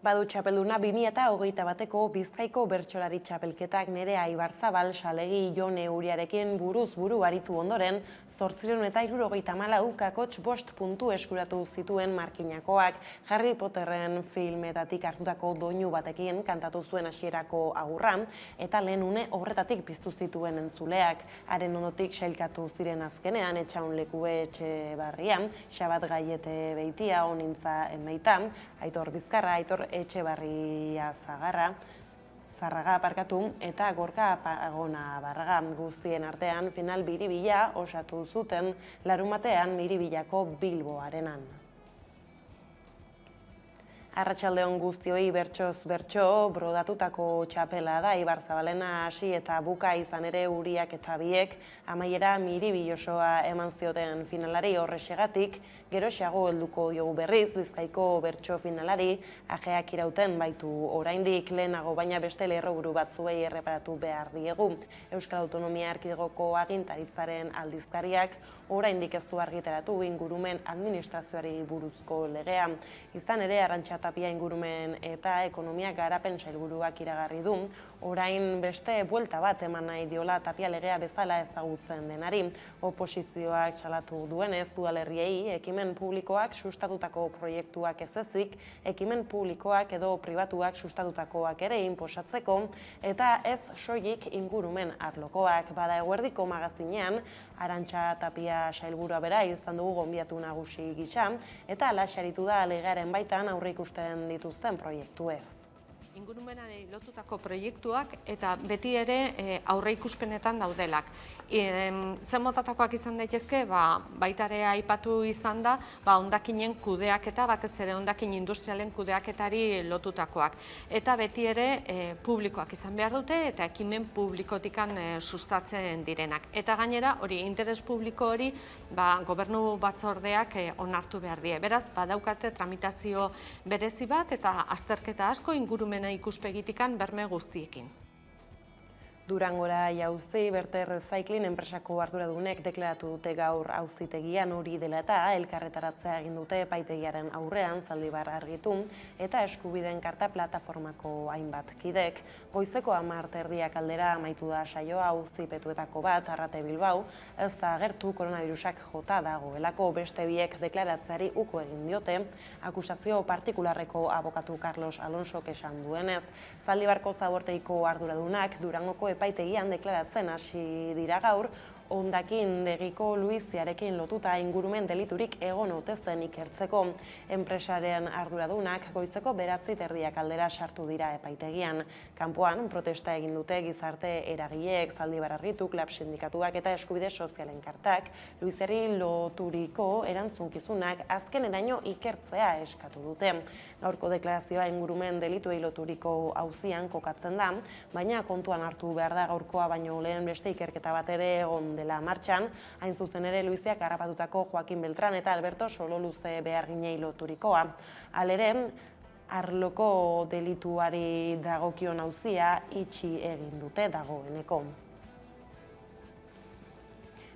Badu txapelduna 2021ko Bizkaiko bertsolari txapelketak Nerea Ibarzabal Salegi Jone Uriarekin buruz buru aritu ondoren 874 kakotx 5 puntu eskuratu zituen markinakoak. Harry Potterren filmetatik hartutako doinu batekin kantatu zuen hasierako agurra eta lehen une horretatik piztu zituen entzuleak. Haren ondotik sailkatu ziren azkenean Etxaun Lekue Etxebarria, Xabat Gaiete Beitia, Onintza Enmeita, Aitor Bizkarra, Aitor Etxebarria Zarraga eta Gorka Pagona Barraga. Guztien artean final biribila osatu zuten larunbatean Miribillako Bilbo Arenan. Arratsaldeon guztioi, bertsoz bertso, brodatutako txapela da Ibarzabalena hasi eta buka izan ere Uriak eta biek amaiera Miribil osoa eman zioten finalari. Horrexegatik, geroxeago helduko diogu berriz Bizkaiko bertso finalari, ajeak irauten baitu oraindik, lehenago baina beste lerroburu batzuei erreparatu behar diegu. Euskal Autonomia Erkidegoko agintaritzaren aldizkariak oraindik ez du argitaratu ingurumen administrazioari buruzko legea. Izan ere, Arantxa Tapia ingurumen eta ekonomia garapen sailburuak iragarri du, orain beste buelta bat eman nahi diola Tapia legea bezala ezagutzen denari. Oposizioak salatu duenez, udalerriei ekimen publikoak sustatutako proiektuak ez ezik, ekimen publikoak edo pribatuak sustatutakoak ere inposatzeko eta ez soilik ingurumen arlokoak. Bada eguerdiko magazinean, Arantxa Tapia sailburua bera izan dugu gonbidatu nagusi gisa eta alaxaritu da legearen baitan aurre ikusten dituzten proiektuez. Ingurumenari lotutako proiektuak eta beti ere aurre ikuspenetan daudelak. Zen motatakoak izan daitezke, baita ere aipatu izan da, hondakinen kudeaketa, batez ere hondakin industrialen kudeaketari lotutakoak. Eta beti ere publikoak izan behar dute eta ekimen publikotikan sustatzen direnak. Eta gainera, hori interes publiko hori gobernu batzordeak onartu behar die. Beraz, badaukate tramitazio berezi bat eta azterketa asko ingurumena ikuspegitikan berme guztiekin. Durangora jauzi, Berter Recycling enpresako arduradunek deklaratu dute gaur auzitegian hori dela eta elkarretaratzea egin dute epaitegiaren aurrean Zaldibar Argitu eta Eskubideen Karta plataformako hainbat kidek. Goizeko 10:00 aldera amaitu da saioa auzipetuetako bat Arrate Bilbao, ez da agertu koronavirusak jota dagoelako. Beste biek deklaratzeari uko egin diote, akusazio partikularreko abokatu Carlos Alonsok esan duenez. Zaldibarko zaborteiko arduradunak Durangoko epaitegian deklaratzen hasi dira gaur, hondakin degiko Luiziarekin lotuta ingurumen deliturik egon ote zen ikertzeko. Enpresaren arduradunak goizeko 9:30 aldera sartu dira epaitegian. Kanpoan protesta egin dute gizarte eragileek, Zaldibar Argitu, Klab sindikatuak eta Eskubide Sozialen Kartak Luiziari loturiko erantzunkizunak azkeneraino ikertzea eskatu dute. Gaurko deklarazioa ingurumen delituei loturiko auzian kokatzen da, baina kontuan hartu behar da gaurkoa baino lehen beste ikerketa bat ere egon dela martxan, hain zuzen ere Luiziak harrapatutako Joaquin Beltran eta Alberto Sololuze beharginei loturikoa. Halere, arloko delituari dagokion auzia itxi egin dute dagoeneko.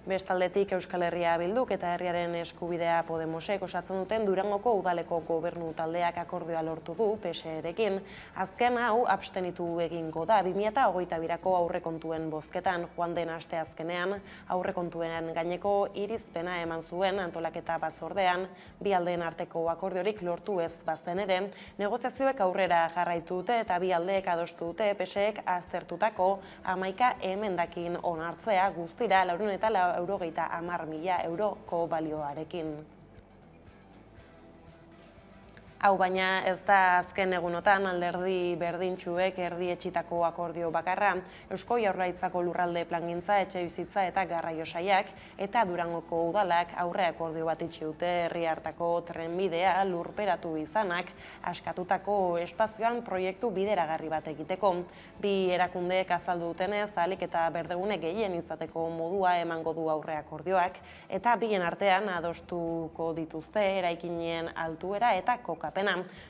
Bestaldetik Euskal Herria Bilduk eta Herriaren Eskubidea Podemosek osatzen duten Durangoko udaleko gobernu taldeak akordioa lortu du PSE-rekin. Azken hau abstenitu egingo da 2022ko aurrekontuen bozketan. Joan den asteazkenean aurrekontuen gaineko irizpena eman zuen antolaketa batzordean, bi aldeen arteko akordiorik lortu ez bazen ere, negoziazioek aurrera jarraitu dute eta bi aldeek adostu dute PSEek aztertutako 11 emendakin onartzea guztira 410.000 euroko balioarekin. Hau baina ez da azken egunotan alderdi berdintsuek erdietsitako akordio bakarra. Eusko Jaurlaritzako lurralde plangintza, etxebizitza eta garraio sailak eta Durangoko udalak aurre akordio bat itxi dute herri hartako trenbidea lurperatu izanak askatutako espazioan proiektu bideragarri bat egiteko. Bi erakundeek azaldu dutenez, ahalik eta berdegune gehien izateko modua emango du aurre akordioak eta bien artean adostuko dituzte eraikinen altuera eta kokapena.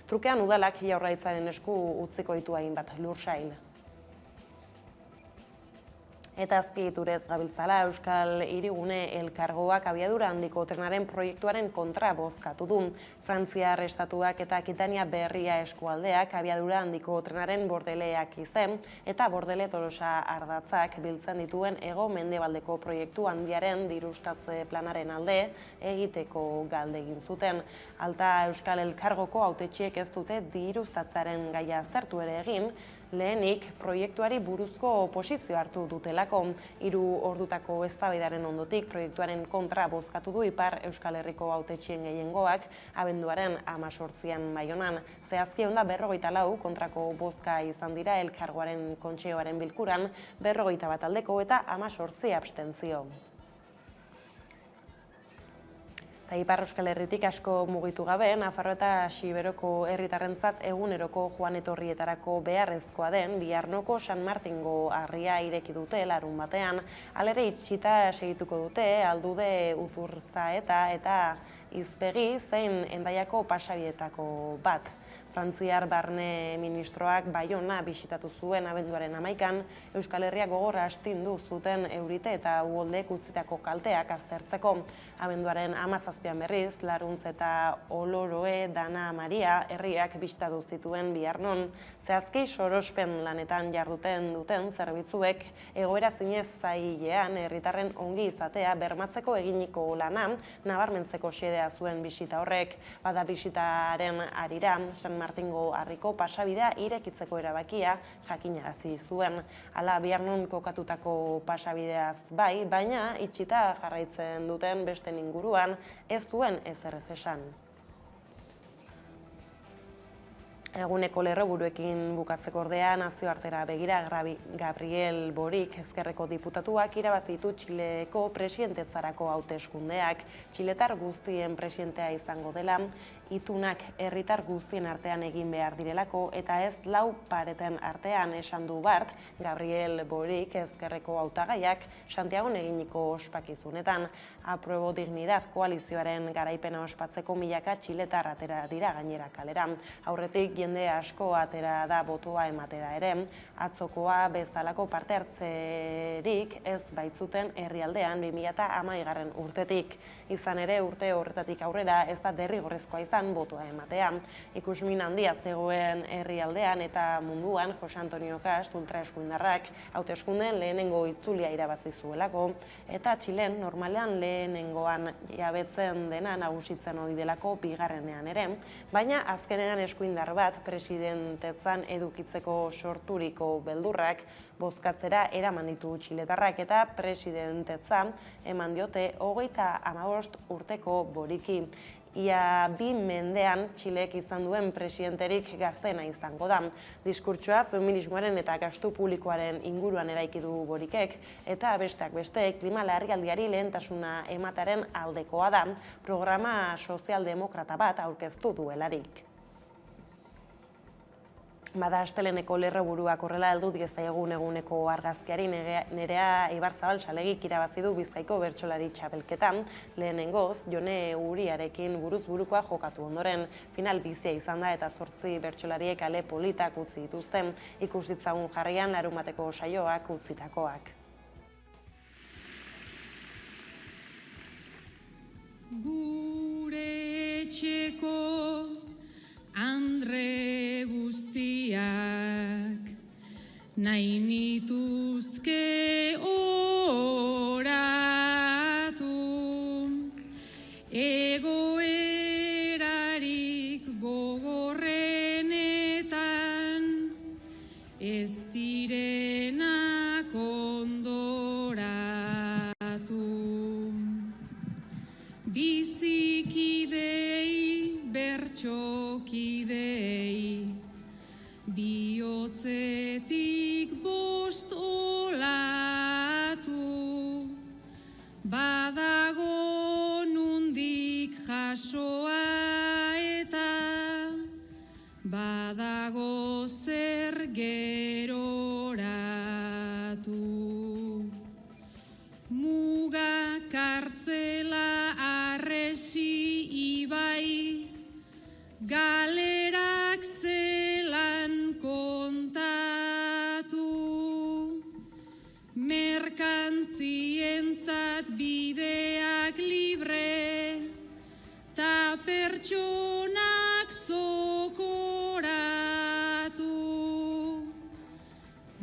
Trukean udalak Jaurlaritzaren esku utziko ditu hainbat lursail. Eta azpiegiturez gabiltzala, Euskal Hirigune Elkargoak abiadura handiko trenaren proiektuaren kontra bozkatu du. Frantziar estatuak eta Akitania Berria eskualdeak abiadura handiko trenaren bordeleak izen eta bordele Tolosa ardatzak biltzen dituen hego-mendebaldeko proiektu handiaren dirustatze planaren alde egiteko galde egin zuten. Alta Euskal Elkargoko hautetsiek ez dute dirustatzearen gaia aztertu ere egin, lehenik proiektuari buruzko oposizio hartu dutelako. 3 ordutako eztabaidaren ondotik proiektuaren kontra bozkatu du Ipar Euskal Herriko hautetsien gehiengoak abenduaren 18an Baionan. Zehazki 154 kontrako bozka izan dira Elkargoaren Kontseiluaren bilkuran, 41 aldeko eta 18 abstentzio. Ipar Euskal Herritik asko mugitu gabe, Nafarro eta Xiberoko herritarrentzat eguneroko joan etorrietarako beharrezkoa den Biarnoko San Martingo harria ireki dute larun batean. Halere itxita segituko dute Aldude Uturzaeta eta Izpegi zein Hendaiako pasabietako bat. Frantziar barne ministroak Baiona bisitatu zuen abenduaren 11an, Euskal Herria gogorra astindu zuten eurite eta uholdek utzitako kalteak aztertzeko. Abenduaren 17an berriz, Laruntz eta Oloroe Dana Maria herriak bisitatu zituen Biarnon. Zehazki sorospen lanetan jarduten duten zerbitzuek egoera zinez zailean herritarren ongi izatea bermatzeko eginiko lana nabarmentzeko xedea zuen bisita horrek. Bada bisitaren harira, San Martingo harriko pasabidea irekitzeko erabakia jakinarazi zuen. Hala Biarnon kokatutako pasabideaz bai, baina itxita jarraitzen duten beste inguruan ez duen ezer ez esan. Eguneko lerroburuekin bukatzeko ordea nazioartera begira Gabriel Boric Ezkerreko diputatuak irabazitu Txileko presidentetzarako hauteskundeak. Txiletar guztien presidentea izango dela, itunak herritar guztien artean egin behar direlako eta ez 4 pareten artean esan du bart Gabriel Boric Ezkerreko hautagaiak Santiagon eginiko ospakizunetan. Apruebo Dignidad koalizioaren garaipena ospatzeko milaka txiletar atera dira gainera kalera. Aurretik jende asko atera da botoa ematera ere, atzokoa bezalako parte hartzerik ez baitzuten herrialdean 2011 urtetik. Izan ere urte horretatik aurrera ez da derrigorrezkoa izan botoa ematea. Ikusmin handia zegoen herrialdean eta munduan Jose Antonio Kast ultraeskuindarrak hauteskundeen lehenengo itzulia irabazi zuelako eta Txilen normalean lehenengoan jabetzen dena nagusitzen ohi delako bigarrenean ere, baina azkenean eskuindar bat presidentetzan edukitzeko sorturiko beldurrak bozkatzera eraman ditu txiletarrak eta presidentetza eman diote 35 urteko Boriki. Ia 2 mendean Txilek izan duen presidenterik gaztena izango da. Diskurtsoa feminismoaren eta gastu publikoaren inguruan eraiki du Borikek eta besteak beste klima larrialdiari lehentasuna emataren aldekoa da, programa sozialdemokrata bat aurkeztu duelarik. Bada asteleneko lerroburuak horrela heldu diezaiogun eguneko argazkiari Nerea Ibarzabal Salegik irabazi du Bizkaiko bertsolari txapelketan, lehenengoz Jone Uriarekin buruz burukoa jokatu ondoren. Final bizia izan da eta 8 bertsolariek ale politak utzi dituzten, ikus ditzagun jarrian larunbateko saioak utzitakoak. Gure etxeko andre guztiak nahi nituzke oratu, egoerarik gogorrenetan ez direnak ondoratu. Bizikidei bertxokidei bihotzetik 5 olatu, badago nundik jasoa eta badago zer geroratu. Muga kartzela arresi ibai, galerak zelan kontatu, pertsonak zokoratu,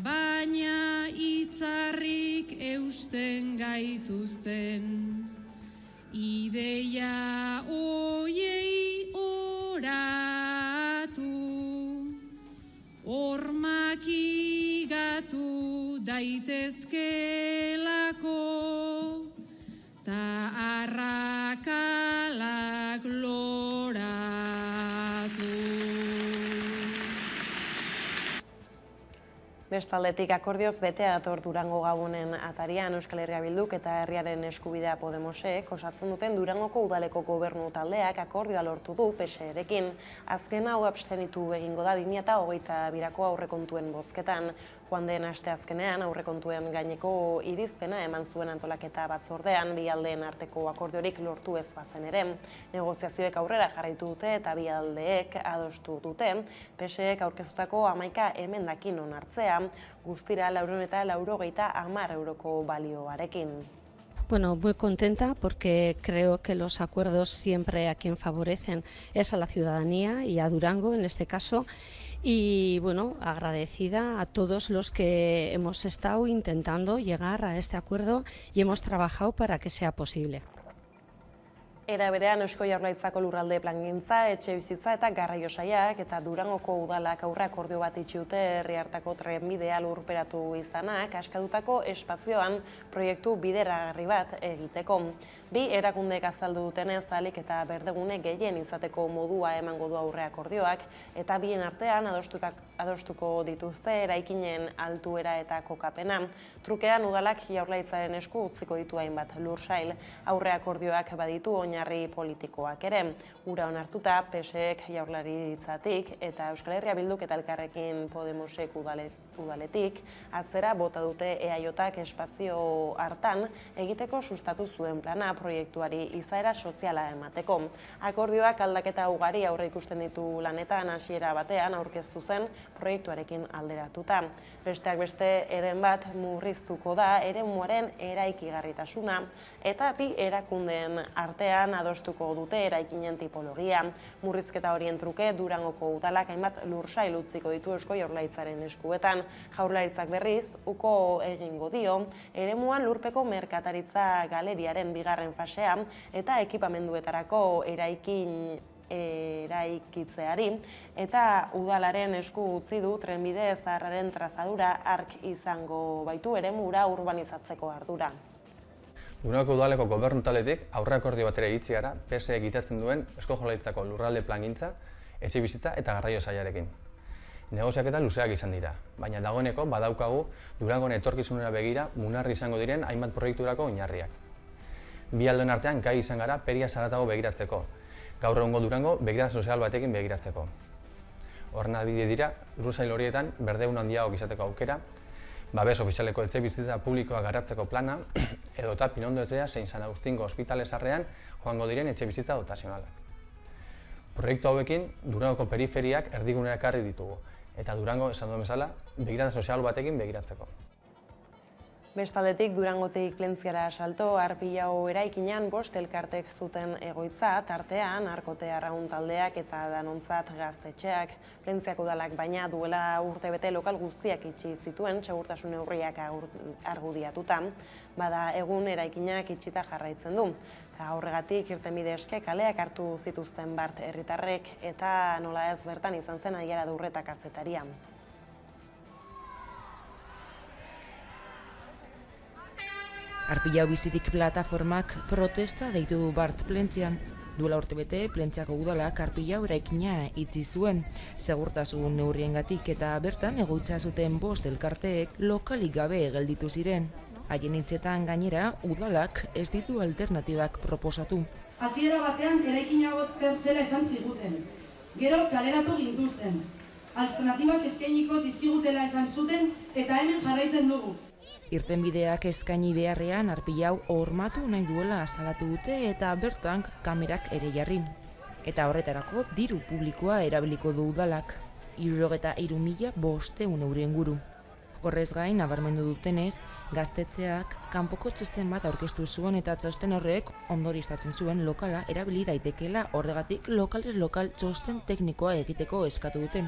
baina itzarrik eusten gaituzten, ideia oiei oratu, hormak igatu daitezkelako, ta arrakalak loratu. Bestaldetik akordioz betea dator Durango Gabonen atarian Euskal Herria Bilduk eta Herriaren Eskubidea Podemosek osatzen duten Durangoko udaleko gobernu taldeak akordioa lortu du PSE-rekin. Azken hau abstenitu egingo da 2022ko aurrekontuen bozketan. Joan den asteazkenean aurrekontuen gaineko irizpena eman zuen antolaketa batzordean bi aldeen arteko akordiorik lortu ez bazen ere. Negoziazioek aurrera jarraitu dute eta bi aldeek adostu dute. PSEek aurkeztutako 11 emendakin onartzea, guztira 490 euroko balioarekin. Bueno, muy contenta porque creo que los acuerdos siempre a quien favorecen es a la ciudadanía y a Durango en este caso. Y bueno, agradecida a todos los que hemos estado intentando llegar a este acuerdo y hemos trabajado para que sea posible. Era berean Eusko Jaurlaritzako lurralde plangintza, etxebizitza eta garraio sailak eta Durangoko udalak aurre akordio bat itxi dute herri hartako trenbidea lurperatu izanak askatutako espazioan proiektu bideragarri bat egiteko. Bi erakundek azaldu dutenez ahalik eta berdegune gehien izateko modua emango du aurre akordioak eta bien artean adostuko dituzte eraikinen altuera eta kokapena. Trukean udalak Jaurlaritzaren esku utziko ditu hainbat lursail. Aurre akordioak baditu oinarri politikoak ere. Ura onartuta PSEek Jaurlaritzatik eta Euskal Herria Bilduk eta Elkarrekin Podemosek udaletik atzera bota dute EAJak espazio hartan egiteko sustatu zuen plana proiektuari izaera soziala emateko. Akordioak aldaketa ugari aurre ikusten ditu lanetan hasiera batean aurkeztu zen proiektuarekin alderatuta. Besteak beste eren bat murriztuko da eremuaren eraikigarritasuna eta bi erakundeen artean adostuko dute eraikinen tipologia. Murrizketa horien truke Durangoko udalak hainbat lursail utziko ditu Eusko Jaurlaritzaren eskuetan. Jaurlaritzak berriz uko egingo dio eremuan lurpeko merkataritza galeriaren bigarren fasean eta ekipamenduetarako eraikitzeari eta udalaren esku utzi du trenbide zaharraren trazadura ark izango baitu eremura urbanizatzeko ardura. Durangoko udaleko gobernu taldetik aurre akordio batera iritsi gara PSE egitatzen duen Eusko Jaurlaritzako lurralde plangintza, etxebizitza eta garraio sailarekin. Negoziaketa luzeak izan dira, baina dagoeneko badaukagu Durangon etorkizunera begira munarri izango diren hainbat proiekturako oinarriak. Bi aldoen artean gai izan gara periaz haratago begiratzeko, gaur egungo Durango begirada sozial batekin begiratzeko. Horren adibide dira, lursail horietan berdeun handiago izateko aukera, babes ofizialeko etxebizitza publikoa garatzeko plana, edota Pinondo etxea zein San Agustingo ospitale zaharrean joango diren etxebizitza dotazionalak. Proiektu hauekin Durangoko periferiak erdigunera ekarri ditugu, eta Durango, esan duen bezala, begirada sozial batekin begiratzeko. Bestaldetik Durangotik Plentziara salto, Arpilau eraikinean 5 elkartek zuten egoitza, tartean Arkote Arraun taldeak eta Danontzat gaztetxeak. Plentziako udalak baina duela urtebete lokal guztiak itxi zituen segurtasun neurriak argudiatuta. Bada egun eraikinak itxita jarraitzen du. Horregatik irtenbide eske kaleak hartu zituzten bart herritarrek eta nola ez bertan izan zen Aiara Durreta kazetaria. Arpilau bizirik plataformak protesta deitu du bart Plentzian. Duela urtebete, Plentziako udalak Arpilau eraikina itxi zuen, segurtasun neurriengatik eta bertan egoitza zuten 5 elkarteek lokalik gabe gelditu ziren. Haien hitzetan gainera, udalak ez ditu alternatibak proposatu. Hasiera batean eraikina zela esan ziguten, gero kaleratu gintuzten. Alternatibak eskainiko zizkigutela esan zuten eta hemen jarraitzen dugu. Irtenbideak eskaini beharrean Arpilau hormatu nahi duela salatu dute eta bertan kamerak ere jarri. Eta horretarako diru publikoa erabiliko du udalak, 63.500 euro inguru. Horrez gain, nabarmendu dutenez, gaztetxeak kanpoko txosten bat aurkeztu zuen eta txosten horrek ondorioztatzen zuen lokala erabili daitekeela, horregatik lokalez lokal txosten teknikoa egiteko eskatu dute.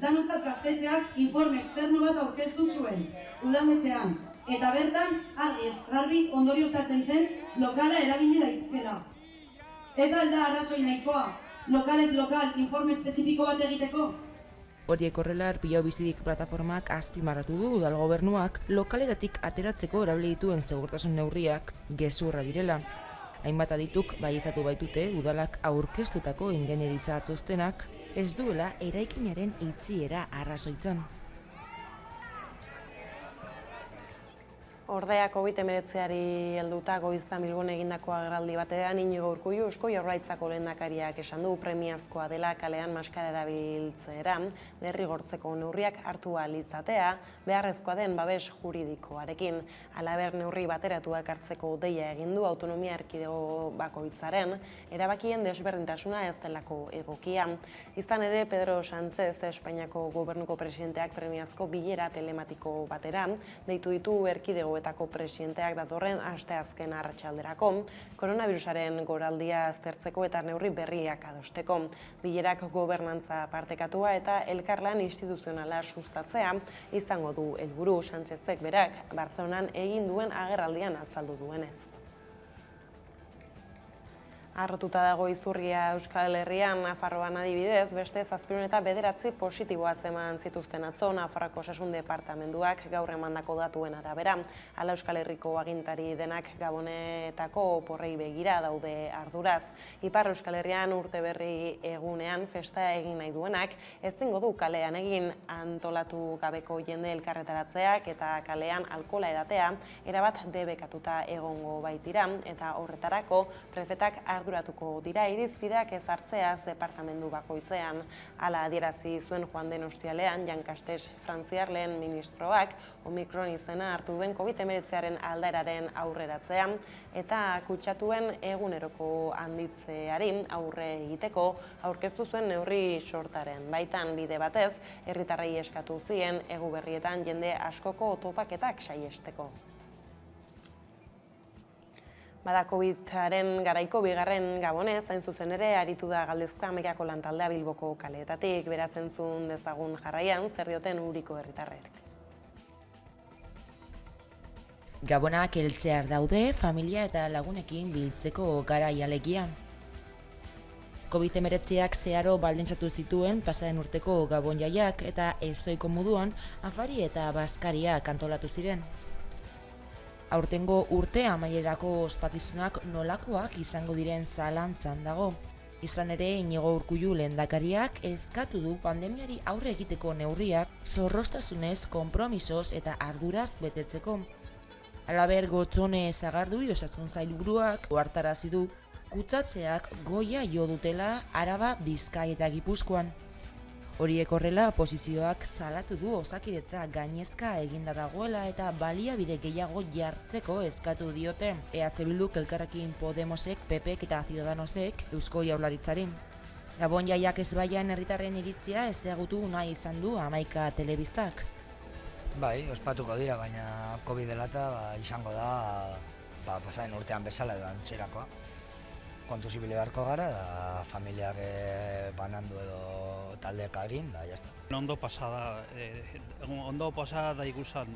Danontzat gaztetxeak informe externo bat aurkeztu zuen, udaletxean, eta bertan garbi ondorioztatzen zen lokala erabili daitekeela. Ez alda arrazoi nahikoa, lokalez lokal informe espezifiko bat egiteko? Horiek horrela, Arpilau Bizirik plataformak azpimarratu du udal gobernuak lokaletatik ateratzeko erabili dituen segurtasun neurriak gezurra direla. Hainbat adituk baieztatu baitute udalak aurkeztutako ingeniaritza txostenak ez duela eraikinaren itxiera arrazoitzen. Ordea COVID-19 helduta goizta Bilbon egindako agerraldi batean Inigo Urkullu Eusko Jaurlaritzako lehendakariak esan du premiazkoa dela kalean maskara erabiltzera, derrigortzeko neurriak hartu ahal izatea, beharrezkoa den babes juridikoarekin. Halaber neurri bateratuak hartzeko deia egin du autonomia erkidego bakoitzaren, erabakien desberdintasuna ez delako egokia. Izan ere, Pedro Sánchez, Espainiako gobernuko presidenteak premiazko bilera telematiko batera, deitu ditu erkidego etako presidenteak datorren asteazken arratsalderako, koronavirusaren goraldia aztertzeko eta neurri berriak adosteko. Bilerak gobernantza partekatua eta elkarlan instituzionala sustatzea izango du helburu. Sánchezek berak Bartzelonan egin duen agerraldian azaldu duenez. Harrotuta dago izurria Euskal Herrian, Nafarroan adibidez, beste 709 positibo atzeman zituzten atzo Nafarroako Osasun Departamenduak gaur emandako datuen arabera. Hala Euskal Herriko agintari denak Gabonetako oporrei begira daude arduraz. Ipar Euskal Herrian urte berri egunean festa egin nahi duenak, ezingo du kalean egin antolatu gabeko jende elkarretaratzeak eta kalean alkohola edatea erabat debekatuta egongo baitira eta horretarako prefetak arduratuko dira irizpideak ezartzeaz departamendu bakoitzean. Hala adierazi zuen joan den ostialean Jan Castex frantziar lehen ministroak Omikron izena hartu duen COVID-19 aldaeraren aurreratzean eta kutsatuen eguneroko handitzeari aurre egiteko aurkeztu zuen neurri sortaren. Baitan bide batez, herritarrei eskatu zien Eguberrietan jende askoko topaketak saiesteko. Bada COVID-aren garaiko bigarren gabonez, hain zuzen ere, aritu da Galdezka Amekako lantaldea Bilboko kaleetatik, beraz entzun dezagun jarraian, zer dioten Uriko herritarrek. Gabonak heltzear daude, familia eta lagunekin biltzeko garaia alegia. COVID-19ak zeharo baldintzatu zituen pasaren urteko Gabon jaiak eta ezoiko moduan afari eta bazkariak antolatu ziren. Aurtengo urte amaierako ospakizunak nolakoak izango diren zalantzan dago. Izan ere, Inigo Urkullu lehendakariak eskatu du pandemiari aurre egiteko neurriak zorroztasunez, konpromisoz eta arduraz betetzeko. Halaber, Gotzone Sagardui osasun sailburuak ohartarazi du kutsatzeak goia jo dutela Araba, Bizkai eta Gipuzkoan. Horiek horrela, oposizioak salatu du Osakidetza gainezka eginda dagoela eta baliabide gehiago jartzeko eskatu diote EH Bilduk, Elkarrekin Podemosek, PPek eta Ciudadanosek Eusko Jaurlaritzari. Gabon jaiak ezbaian herritarren iritzia ezagutu nahi izan du Hamaika telebistak. Bai, ospatuko dira, baina COVID dela eta izango da pasaren urtean bezala edo antzerakoa. Kontuz ibili beharko gara, da familiak banandu edo taldeak agin, da jazta. Ondo pasada da ikusan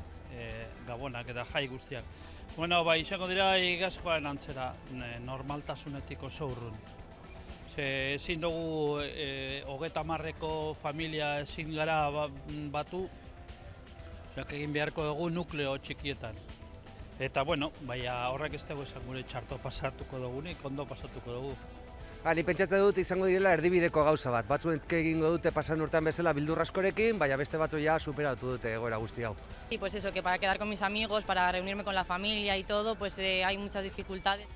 Gabonak eta jai guztiak. Bueno, izango dira igazkoaren antzera, normaltasunetik oso urrun. Ezin dugu 30 familia ezin gara batu, egin beharko dugu nukleo txikietan. Eta, bueno, horrek ez dugu esan gure txarto pasatuko dugunik, ondo pasatuko dugu. Ni pentsatzen dut izango direla erdibideko gauza bat. Batzuek egingo dute pasan urtean bezala bildur askorekin, baina beste batzu ja superatu dute egoera guzti hau. Y pues eso, que para quedar con mis amigos, para reunirme con la familia y todo, pues hay muchas dificultades.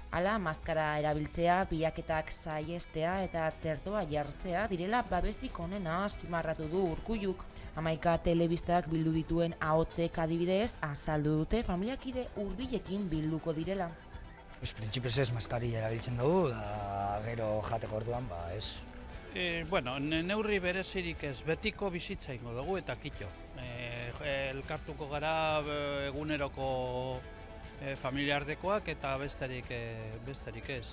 Hala, maskara erabiltzea, bilaketak saiestea eta tertoa jartzea direla babesik onena azpimarratu du Urkulluk. Hamaika telebistak bildu dituen ahotsek adibidez azaldu dute familiakide hurbilekin bilduko direla. Printzipioz ez maskari erabiltzen dugu, da gero jateko orduan, ez. Neurri berezirik ez, betiko bizitza ingo dugu eta kitxo. elkartuko gara eguneroko familiartekoak eta besterik ez.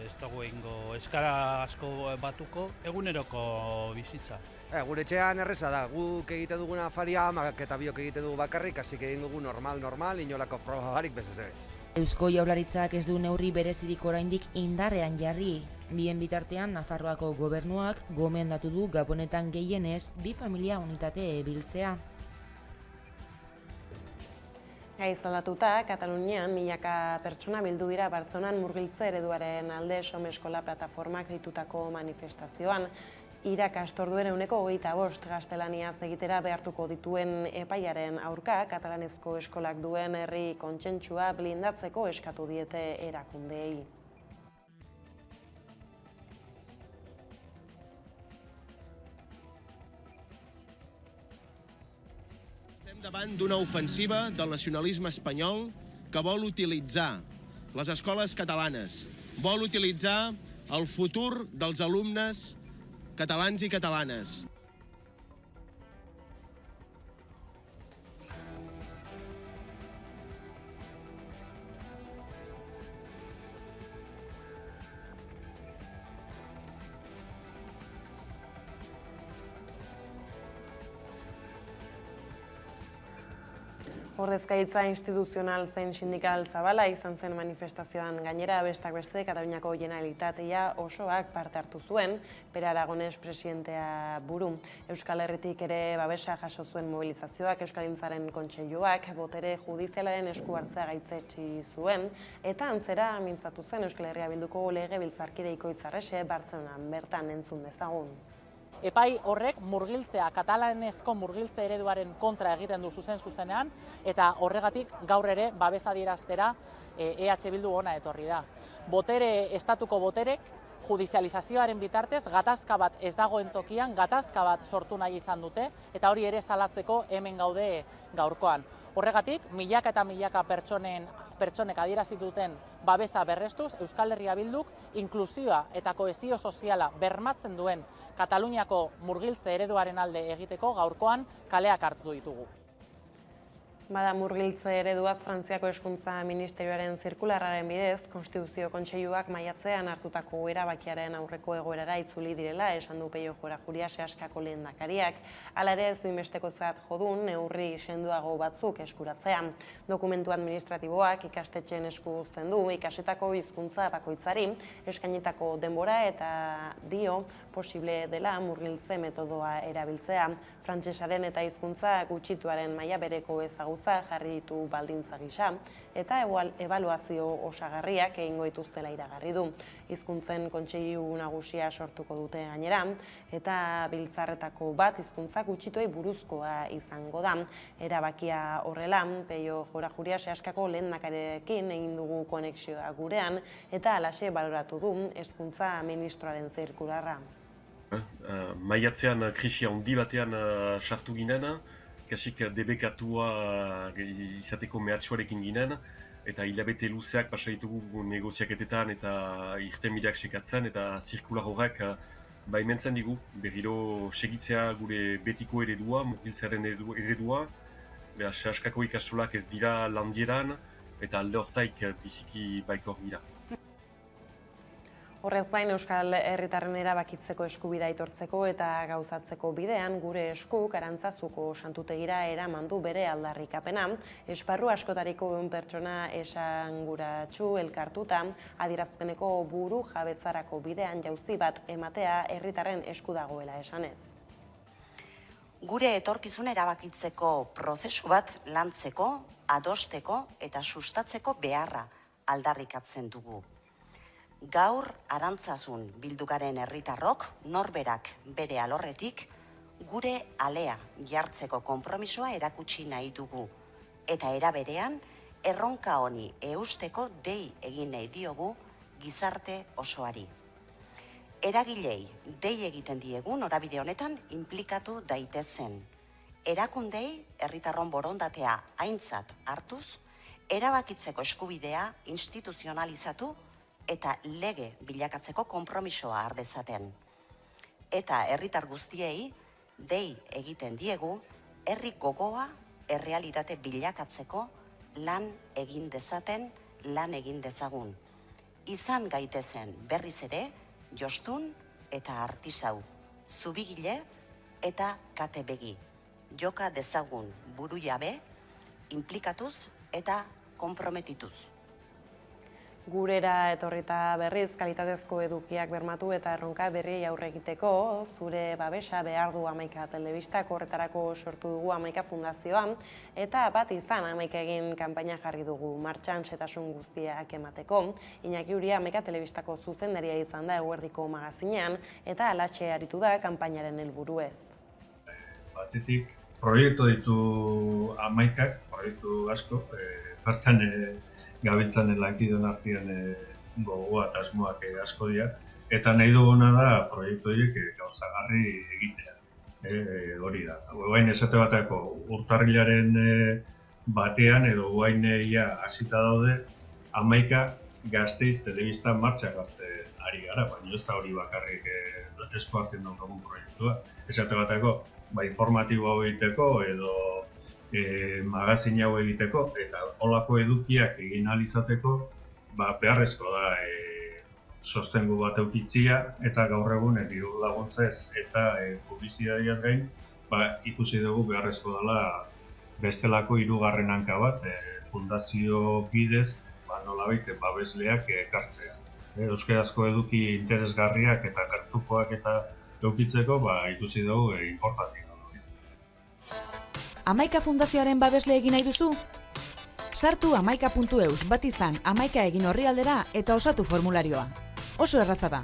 Ez dago egingo eskara asko batuko eguneroko bizitza. Gure etxean erreza da, guk egiten duguna afaria, amak eta biok egiten dugu bakarrik, hasi egin dugu normal, inolako proba barik bez. Eusko Jaurlaritzak ez du neurri berezirik oraindik indarrean jarri. Bien bitartean, Nafarroako gobernuak gomendatu du Gabonetan gehienez 2 familia unitate biltzea. Gaiz aldatuta, Katalunian milaka pertsona bildu dira Bartzelonan murgiltze ereduaren alde Someskola plataformak deitutako manifestazioan. Irakastorduaren 25% gaztelaniaz egitera behartuko dituen epaiaren aurka, katalanezko eskolak duen herri kontsentsua blindatzeko eskatu diete erakundeei. Estem davant d'una ofensiva del nacionalisme espanyol que vol utilitzar les escoles catalanes, vol utilitzar el futur dels alumnes catalans i catalanes. Ordezkaritza instituzional zein sindikal zabala izan zen manifestazioan gainera besteak beste Kataluniako Generalitatea osoak parte hartu zuen, Pere Aragones presidentea buru. Euskal Herritik ere babesa jaso zuen mobilizazioak, Euskalgintzaren Kontseiluak botere judizialaren esku hartzea gaitzetsi zuen, eta antzera mintzatu zen Euskal Herria Bilduko legebiltzarkide Ikoitz Arrese Bartzelonan bertan entzun dezagun. Epai horrek murgiltzea, katalanezko murgiltze ereduaren kontra egiten du zuzenean, eta horregatik gaur ere babesa adieraztera EH Bildu hona etorri da. Estatuko boterek judizializazioaren bitartez gatazka bat ez dagoen tokian, gatazka bat sortu nahi izan dute, eta hori ere salatzeko hemen gaude gaurkoan. Horregatik, milaka eta milaka pertsonek adierazi duten babesa berrestuz, Euskal Herria Bilduk inklusioa eta kohesio soziala bermatzen duen Kataluniako murgiltze ereduaren alde egiteko gaurkoan kaleak hartu ditugu. Bada murgiltze ereduaz Frantziako Hezkuntza Ministerioaren zirkularraren bidez, Konstituzio Kontseiluak maiatzean hartutako erabakiaren aurreko egoerara itzuli direla, esan du Peio Jorajuria Seaskako lehendakariak. Hala ere ez duinbestekotzat jodun neurri sendoago batzuk eskuratzea. Dokumentu administratiboak ikastetxeen esku uzten du, ikasetako hizkuntza bakoitzari, eskainitako denbora eta dio posible dela murgiltze metodoa erabiltzea. Frantsesaren eta hizkuntza gutxituaren maila bereko ezagutza jarri ditu baldintza gisa, eta ebaluazio osagarriak egingo dituztela iragarri du. Hizkuntzen Kontseilu Nagusia sortuko dute gainera, eta biltzarretako bat hizkuntza gutxituei buruzkoa izango da. Erabakia horrela, Peio Jorajuria Seaskako lehendakariarekin egin dugu konexioa gurean, eta halaxe baloratu du Hezkuntza Ministroaren zirkularra. Maiatzean krisia handi batean sartu ginen, kasik debekatua izateko mehatxuarekin ginen, eta hilabete luzeak pasa ditugu negoziaketetan eta irtenbideak sekatzen, eta zirkular horrek baimentzen digu, berriro segitzea gure betiko eredua, murgiltzearen eredua, Seaskako ikastolak ez dira landieran, eta alde hortaik biziki baikor gira. Horrez gain, Euskal Herritarren erabakitzeko eskubidea aitortzeko eta gauzatzeko bidean gure eskuk Arantzazuko santutegira eraman du bere aldarrikapena. Esparru askotariko pertsona esanguratsu elkartuta, adierazpeneko buru jabetzarako bidean jauzi bat ematea herritarren esku dagoela esanez. Gure etorkizun erabakitzeko prozesu bat lantzeko, adosteko eta sustatzeko beharra aldarrikatzen dugu. Gaur Arantzazun bildugaren herritarrok norberak bere alorretik gure alea jartzeko konpromisoa erakutsi nahi dugu, eta era berean erronka honi eusteko dei egin nahi diogu gizarte osoari. Eragilei dei egiten diegu norabide honetan inplikatu daitezen. Erakundei herritarron borondatea aintzat hartuz, erabakitzeko eskubidea instituzionalizatu eta lege bilakatzeko konpromisoa har dezaten. Eta herritar guztiei dei egiten diegu herri gogoa errealitate bilakatzeko lan egin dezaten, lan egin dezagun. Izan gaitezen berriz ere, jostun eta artisau, zubigile eta kate begi. Joka dezagun buru jabe, inplikatuz eta konprometituz. Gurera etorrita berriz, kalitatezko edukiak bermatu eta erronka berriei aurre egiteko, zure babesa behar du Hamaika Telebistak, horretarako sortu dugu Hamaika Fundazioa, eta bat izan Hamaika egin kanpaina jarri dugu martxan setasun guztiak emateko. Iñaki Uria Hamaika Telebistako zuzendaria izan da eguerdiko magazinean, eta alatxe aritu da kanpainaren helburuez. Batetik, proiektu ditu Hamaikak, proiektu asko, bertan gabiltzan lankideen artean gogoa eta asmoak asko dira, eta nahi duguna da proiektu horiek gauzagarri egitea. Hori da. Guain esate bateko urtarrilaren batean edo guain hasita daude Hamaika Gasteiz telebista martxak hartzen ari gara, baina ez da hori bakarrik esko hartzen dugun proiektua. Esate bateko informatibo hau egiteko edo magazin hau egiteko eta holako edukiak egin ahal izateko beharrezko da sostengu bat eukitzia eta gaur egun diru laguntzez eta publizitateaz gain ikusi dugu beharrezko dela bestelako hirugarren hanka bat fundazio bidez nolabait babesleak ekartzea. Euskarazko eduki interesgarriak eta gertukoak eta eukitzeko ikusi dugu importantea. Hamaika Fundazioaren babesle egin nahi duzu? Sartu hamaika.eus bat izan Hamaika egin orrialdera eta osatu formularioa. Oso erraza da.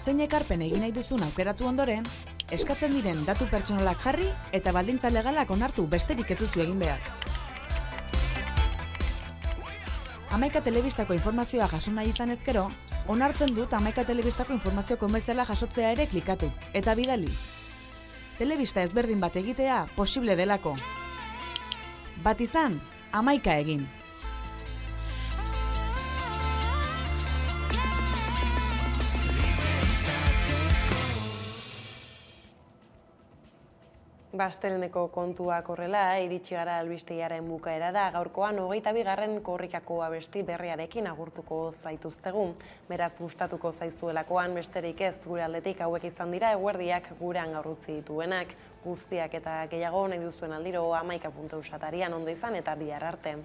Zein ekarpen egin nahi duzun aukeratu ondoren, eskatzen diren datu pertsonalak jarri eta baldintza legalak onartu besterik ez duzu egin behar. Hamaika Telebistako informazioa jaso nahi izan ezkero, onartzen dut Hamaika Telebistako informazio komertziala jasotzea ere klikatu eta bidali. Telebista ezberdin bat egitea posible delako. Bat izan, Hamaika egin. Basteleneko kontuak horrela, iritsi gara albistegiaren bukaerara, gaurkoan 22. korrikako abesti berriarekin agurtuko zaituztegu. Beraz gustatuko zaizuelakoan besterik ez gure aldetik hauek izan dira eguerdiak gurean gaur utzi dituenak. Guztiak eta gehiago nahi duzuen aldiro hamaika.eus atarian ondo izan eta bihar arte.